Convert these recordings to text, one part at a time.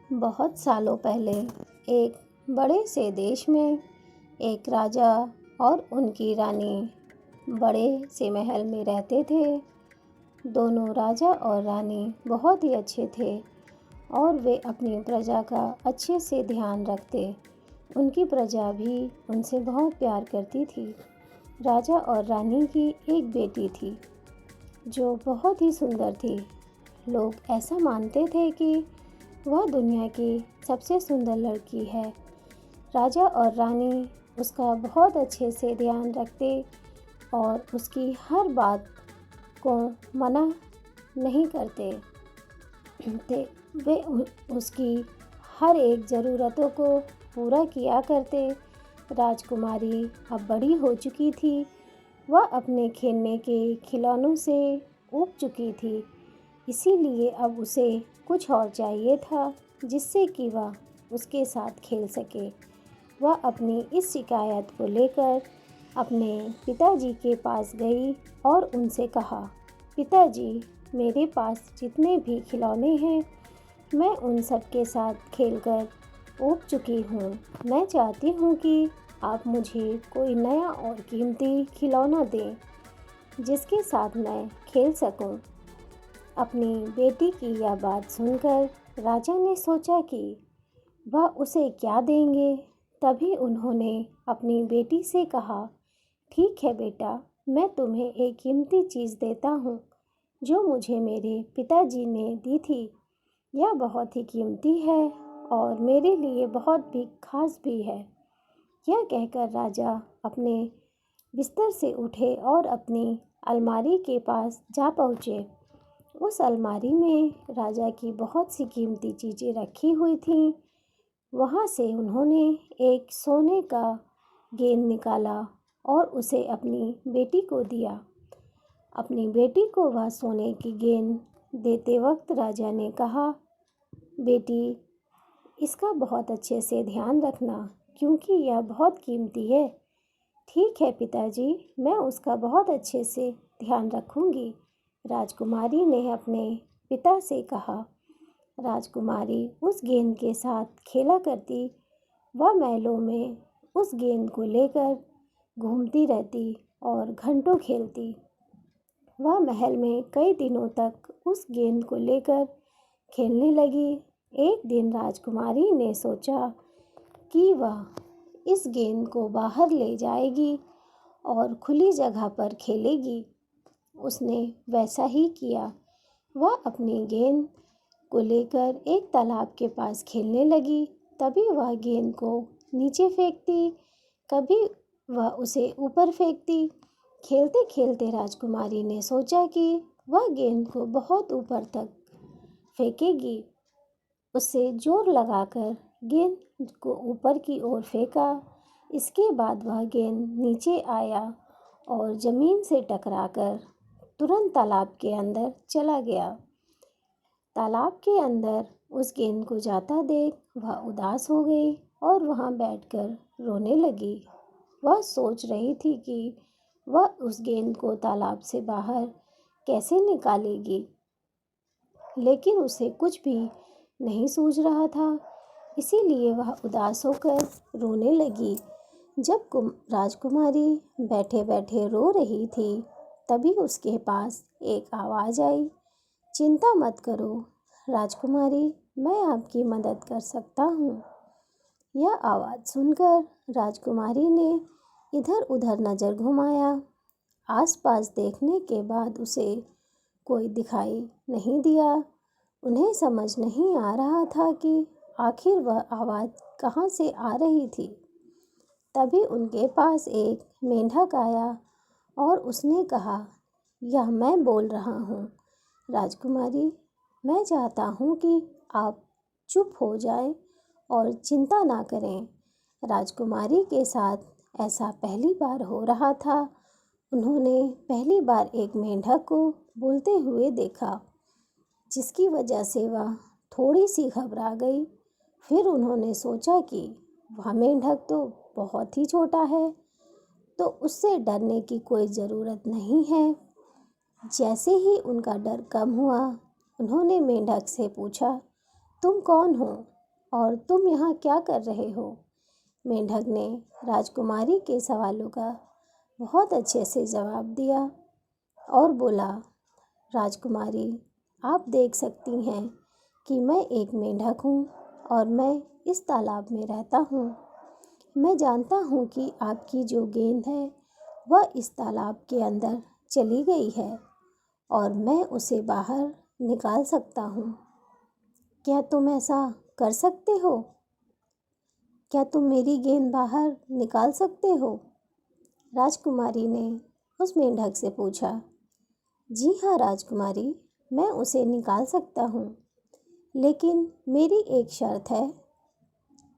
बहुत सालों पहले एक बड़े से देश में एक राजा और उनकी रानी बड़े से महल में रहते थे। दोनों राजा और रानी बहुत ही अच्छे थे और वे अपनी प्रजा का अच्छे से ध्यान रखते। उनकी प्रजा भी उनसे बहुत प्यार करती थी। राजा और रानी की एक बेटी थी जो बहुत ही सुंदर थी। लोग ऐसा मानते थे कि वह दुनिया की सबसे सुंदर लड़की है। राजा और रानी उसका बहुत अच्छे से ध्यान रखते और उसकी हर बात को मना नहीं करते थे। वे उसकी हर एक ज़रूरतों को पूरा किया करते। राजकुमारी अब बड़ी हो चुकी थी। वह अपने खेलने के खिलौनों से ऊब चुकी थी, इसीलिए अब उसे कुछ और चाहिए था जिससे कि वह उसके साथ खेल सके। वह अपनी इस शिकायत को लेकर अपने पिताजी के पास गई और उनसे कहा, पिताजी, मेरे पास जितने भी खिलौने हैं मैं उन सब के साथ खेलकर ऊब चुकी हूँ। मैं चाहती हूँ कि आप मुझे कोई नया और कीमती खिलौना दें जिसके साथ मैं खेल सकूं। अपनी बेटी की यह बात सुनकर राजा ने सोचा कि वह उसे क्या देंगे। तभी उन्होंने अपनी बेटी से कहा, ठीक है बेटा, मैं तुम्हें एक कीमती चीज़ देता हूँ जो मुझे मेरे पिताजी ने दी थी। यह बहुत ही कीमती है और मेरे लिए बहुत भी खास भी है। यह कहकर राजा अपने बिस्तर से उठे और अपनी अलमारी के पास जा पहुँचे। उस अलमारी में राजा की बहुत सी कीमती चीज़ें रखी हुई थीं। वहाँ से उन्होंने एक सोने का गेंद निकाला और उसे अपनी बेटी को दिया। अपनी बेटी को वह सोने की गेंद देते वक्त राजा ने कहा, बेटी, इसका बहुत अच्छे से ध्यान रखना क्योंकि यह बहुत कीमती है। ठीक है पिताजी, मैं उसका बहुत अच्छे से ध्यान रखूंगी, राजकुमारी ने अपने पिता से कहा। राजकुमारी उस गेंद के साथ खेला करती। वह महलों में उस गेंद को लेकर घूमती रहती और घंटों खेलती। वह महल में कई दिनों तक उस गेंद को लेकर खेलने लगी। एक दिन राजकुमारी ने सोचा कि वह इस गेंद को बाहर ले जाएगी और खुली जगह पर खेलेगी। उसने वैसा ही किया। वह अपनी गेंद को लेकर एक तालाब के पास खेलने लगी। तभी वह गेंद को नीचे फेंकती, कभी वह उसे ऊपर फेंकती। खेलते खेलते राजकुमारी ने सोचा कि वह गेंद को बहुत ऊपर तक फेंकेगी। उससे जोर लगाकर गेंद को ऊपर की ओर फेंका। इसके बाद वह गेंद नीचे आया और ज़मीन से टकराकर तुरंत तालाब के अंदर चला गया। तालाब के अंदर उस गेंद को जाता देख वह उदास हो गई और वहाँ बैठकर रोने लगी। वह सोच रही थी कि वह उस गेंद को तालाब से बाहर कैसे निकालेगी, लेकिन उसे कुछ भी नहीं सूझ रहा था, इसीलिए वह उदास होकर रोने लगी। जब राजकुमारी बैठे बैठे रो रही थी, तभी उसके पास एक आवाज़ आई, चिंता मत करो राजकुमारी, मैं आपकी मदद कर सकता हूँ। यह आवाज़ सुनकर राजकुमारी ने इधर उधर नज़र घुमाया। आसपास देखने के बाद उसे कोई दिखाई नहीं दिया। उन्हें समझ नहीं आ रहा था कि आखिर वह आवाज़ कहाँ से आ रही थी। तभी उनके पास एक मेंढक आया और उसने कहा, यह मैं बोल रहा हूँ राजकुमारी, मैं चाहता हूँ कि आप चुप हो जाएं और चिंता ना करें। राजकुमारी के साथ ऐसा पहली बार हो रहा था। उन्होंने पहली बार एक मेंढक को बोलते हुए देखा, जिसकी वजह से वह थोड़ी सी घबरा गई। फिर उन्होंने सोचा कि वह मेंढक तो बहुत ही छोटा है, तो उससे डरने की कोई ज़रूरत नहीं है। जैसे ही उनका डर कम हुआ, उन्होंने मेंढक से पूछा, तुम कौन हो और तुम यहाँ क्या कर रहे हो? मेंढक ने राजकुमारी के सवालों का बहुत अच्छे से जवाब दिया और बोला, राजकुमारी, आप देख सकती हैं कि मैं एक मेंढक हूँ और मैं इस तालाब में रहता हूँ। मैं जानता हूँ कि आपकी जो गेंद है वह इस तालाब के अंदर चली गई है और मैं उसे बाहर निकाल सकता हूँ। क्या तुम ऐसा कर सकते हो? क्या तुम मेरी गेंद बाहर निकाल सकते हो? राजकुमारी ने उस मेंढक से पूछा। जी हाँ राजकुमारी, मैं उसे निकाल सकता हूँ, लेकिन मेरी एक शर्त है।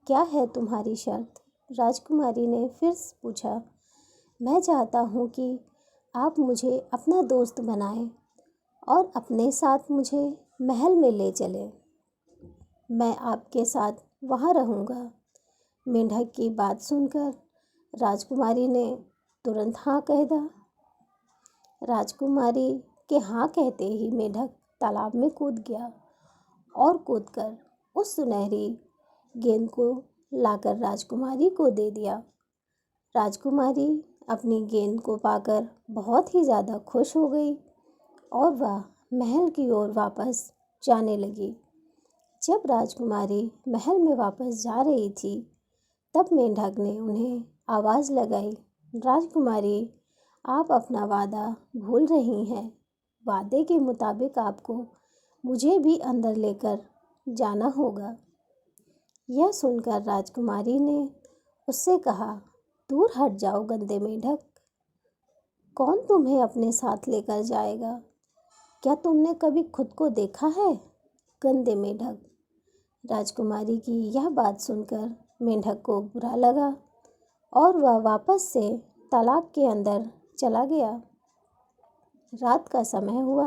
क्या है तुम्हारी शर्त? राजकुमारी ने फिर पूछा। मैं चाहता हूँ कि आप मुझे अपना दोस्त बनाएं और अपने साथ मुझे महल में ले चलें। मैं आपके साथ वहाँ रहूँगा। मेंढक की बात सुनकर राजकुमारी ने तुरंत हाँ कह दिया। राजकुमारी के हाँ कहते ही मेंढक तालाब में कूद गया और कूदकर उस सुनहरी गेंद को लाकर राजकुमारी को दे दिया। राजकुमारी अपनी गेंद को पाकर बहुत ही ज़्यादा खुश हो गई और वह महल की ओर वापस जाने लगी। जब राजकुमारी महल में वापस जा रही थी, तब मेंढक ने उन्हें आवाज़ लगाई, राजकुमारी, आप अपना वादा भूल रही हैं। वादे के मुताबिक आपको मुझे भी अंदर लेकर जाना होगा। यह सुनकर राजकुमारी ने उससे कहा, दूर हट जाओ गंदे मेंढक। कौन तुम्हें अपने साथ लेकर जाएगा? क्या तुमने कभी खुद को देखा है, गंदे मेंढक? राजकुमारी की यह बात सुनकर मेंढक को बुरा लगा और वह वापस से तालाब के अंदर चला गया। रात का समय हुआ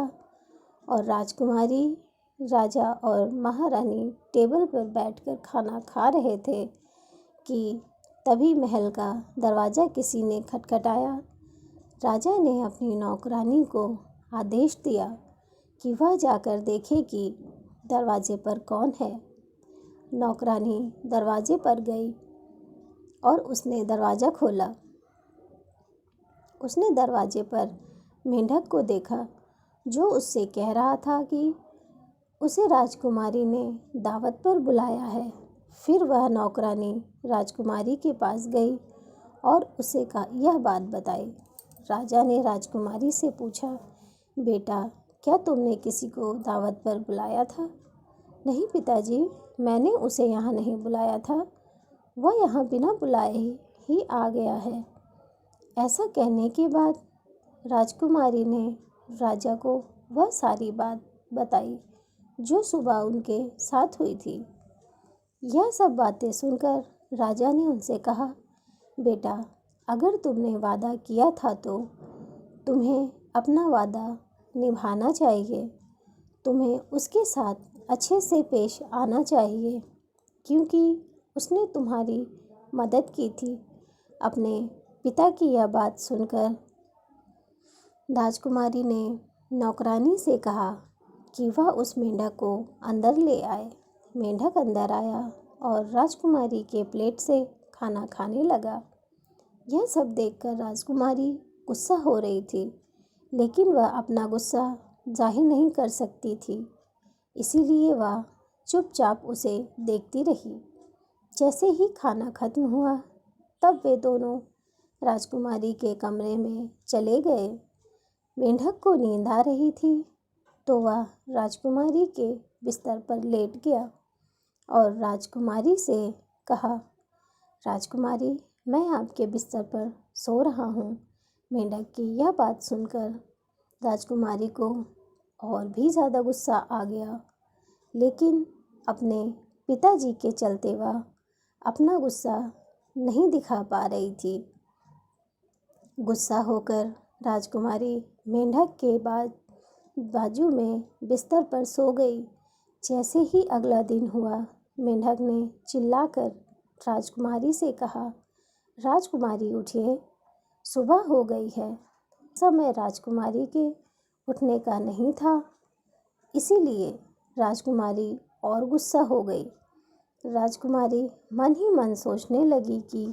और राजकुमारी, राजा और महारानी टेबल पर बैठकर खाना खा रहे थे कि तभी महल का दरवाज़ा किसी ने खटखटाया। राजा ने अपनी नौकरानी को आदेश दिया कि वह जाकर देखे कि दरवाजे पर कौन है। नौकरानी दरवाजे पर गई और उसने दरवाज़ा खोला। उसने दरवाजे पर मेंढक को देखा, जो उससे कह रहा था कि उसे राजकुमारी ने दावत पर बुलाया है। फिर वह नौकरानी राजकुमारी के पास गई और उसे यह बात बताई। राजा ने राजकुमारी से पूछा, बेटा, क्या तुमने किसी को दावत पर बुलाया था? नहीं पिताजी, मैंने उसे यहाँ नहीं बुलाया था। वह यहाँ बिना बुलाए ही आ गया है। ऐसा कहने के बाद राजकुमारी ने राजा को वह सारी बात बताई जो सुबह उनके साथ हुई थी। यह सब बातें सुनकर राजा ने उनसे कहा, बेटा, अगर तुमने वादा किया था तो तुम्हें अपना वादा निभाना चाहिए। तुम्हें उसके साथ अच्छे से पेश आना चाहिए, क्योंकि उसने तुम्हारी मदद की थी। अपने पिता की यह बात सुनकर राजकुमारी ने नौकरानी से कहा कि वह उस मेंढक को अंदर ले आए। मेंढक अंदर आया और राजकुमारी के प्लेट से खाना खाने लगा। यह सब देखकर राजकुमारी गुस्सा हो रही थी, लेकिन वह अपना गुस्सा जाहिर नहीं कर सकती थी, इसीलिए वह चुपचाप उसे देखती रही। जैसे ही खाना खत्म हुआ, तब वे दोनों राजकुमारी के कमरे में चले गए। मेंढक को नींद आ रही थी, तो वह राजकुमारी के बिस्तर पर लेट गया और राजकुमारी से कहा, राजकुमारी, मैं आपके बिस्तर पर सो रहा हूँ। मेंढक की यह बात सुनकर राजकुमारी को और भी ज़्यादा गुस्सा आ गया, लेकिन अपने पिताजी के चलते वह अपना गुस्सा नहीं दिखा पा रही थी। गुस्सा होकर राजकुमारी मेंढक के बाजू में बिस्तर पर सो गई। जैसे ही अगला दिन हुआ, मेंढक ने चिल्लाकर राजकुमारी से कहा, राजकुमारी उठिए, सुबह हो गई है। समय राजकुमारी के उठने का नहीं था, इसीलिए राजकुमारी और गुस्सा हो गई। राजकुमारी मन ही मन सोचने लगी कि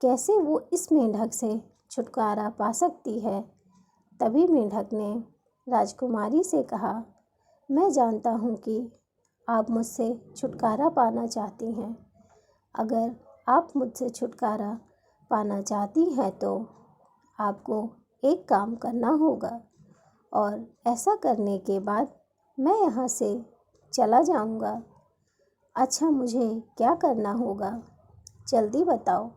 कैसे वो इस मेंढक से छुटकारा पा सकती है। तभी मेंढक ने राजकुमारी से कहा, मैं जानता हूँ कि आप मुझसे छुटकारा पाना चाहती हैं। अगर आप मुझसे छुटकारा पाना चाहती हैं तो आपको एक काम करना होगा और ऐसा करने के बाद मैं यहाँ से चला जाऊँगा। अच्छा, मुझे क्या करना होगा? जल्दी बताओ।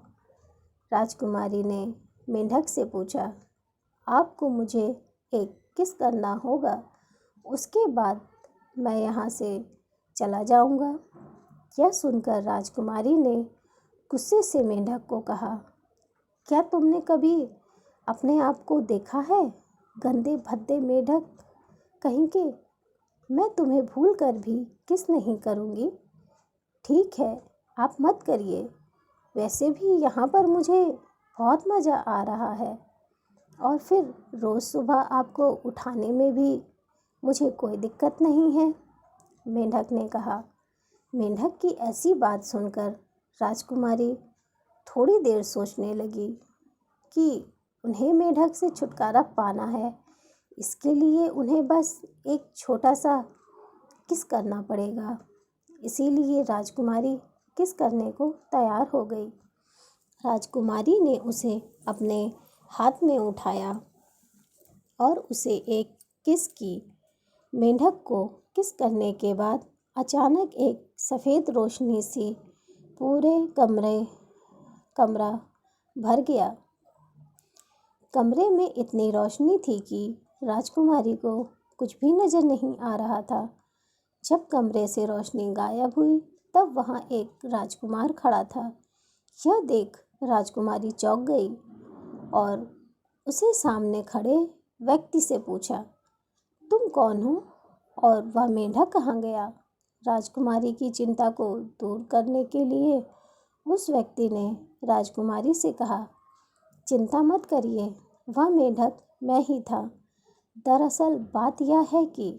राजकुमारी ने मेंढक से पूछा। आपको मुझे एक किस करना होगा, उसके बाद मैं यहाँ से चला जाऊँगा। यह सुनकर राजकुमारी ने गुस्से से मेंढक को कहा, क्या तुमने कभी अपने आप को देखा है? गंदे भद्दे मेंढक कहीं के, मैं तुम्हें भूल कर भी किस नहीं करूँगी। ठीक है, आप मत करिए। वैसे भी यहाँ पर मुझे बहुत मज़ा आ रहा है और फिर रोज़ सुबह आपको उठाने में भी मुझे कोई दिक्कत नहीं है, मेंढक ने कहा। मेंढक की ऐसी बात सुनकर राजकुमारी थोड़ी देर सोचने लगी कि उन्हें मेंढक से छुटकारा पाना है। इसके लिए उन्हें बस एक छोटा सा किस करना पड़ेगा। इसीलिए राजकुमारी किस करने को तैयार हो गई। राजकुमारी ने उसे अपने हाथ में उठाया और उसे एक किस की। मेंढक को किस करने के बाद अचानक एक सफ़ेद रोशनी सी पूरे कमरा भर गया। कमरे में इतनी रोशनी थी कि राजकुमारी को कुछ भी नज़र नहीं आ रहा था। जब कमरे से रोशनी गायब हुई तब वहाँ एक राजकुमार खड़ा था। यह देख राजकुमारी चौंक गई और उसे सामने खड़े व्यक्ति से पूछा, तुम कौन हो और वह मेंढक कहाँ गया? राजकुमारी की चिंता को दूर करने के लिए उस व्यक्ति ने राजकुमारी से कहा, चिंता मत करिए, वह मेंढक मैं ही था। दरअसल बात यह है कि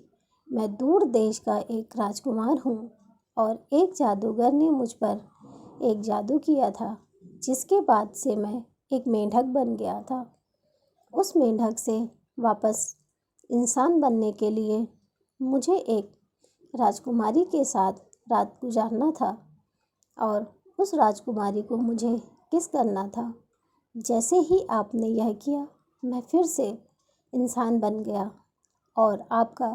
मैं दूर देश का एक राजकुमार हूँ और एक जादूगर ने मुझ पर एक जादू किया था, जिसके बाद से मैं एक मेंढक बन गया था। उस मेंढक से वापस इंसान बनने के लिए मुझे एक राजकुमारी के साथ रात गुजारना था और उस राजकुमारी को मुझे किस करना था। जैसे ही आपने यह किया, मैं फिर से इंसान बन गया और आपका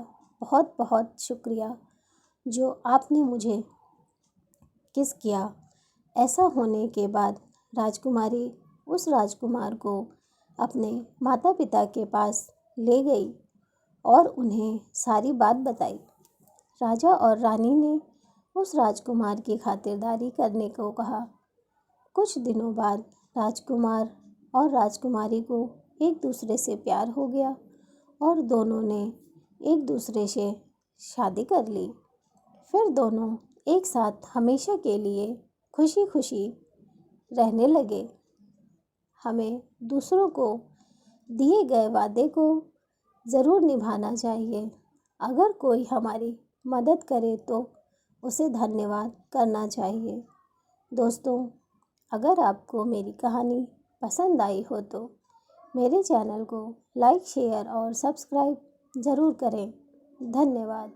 बहुत बहुत शुक्रिया जो आपने मुझे किस किया। ऐसा होने के बाद राजकुमारी उस राजकुमार को अपने माता पिता के पास ले गई और उन्हें सारी बात बताई। राजा और रानी ने उस राजकुमार की खातिरदारी करने को कहा। कुछ दिनों बाद राजकुमार और राजकुमारी को एक दूसरे से प्यार हो गया और दोनों ने एक दूसरे से शादी कर ली। फिर दोनों एक साथ हमेशा के लिए खुशी खुशी रहने लगे। हमें दूसरों को दिए गए वादे को ज़रूर निभाना चाहिए। अगर कोई हमारी मदद करे तो उसे धन्यवाद करना चाहिए। दोस्तों, अगर आपको मेरी कहानी पसंद आई हो तो मेरे चैनल को लाइक, शेयर और सब्सक्राइब ज़रूर करें। धन्यवाद।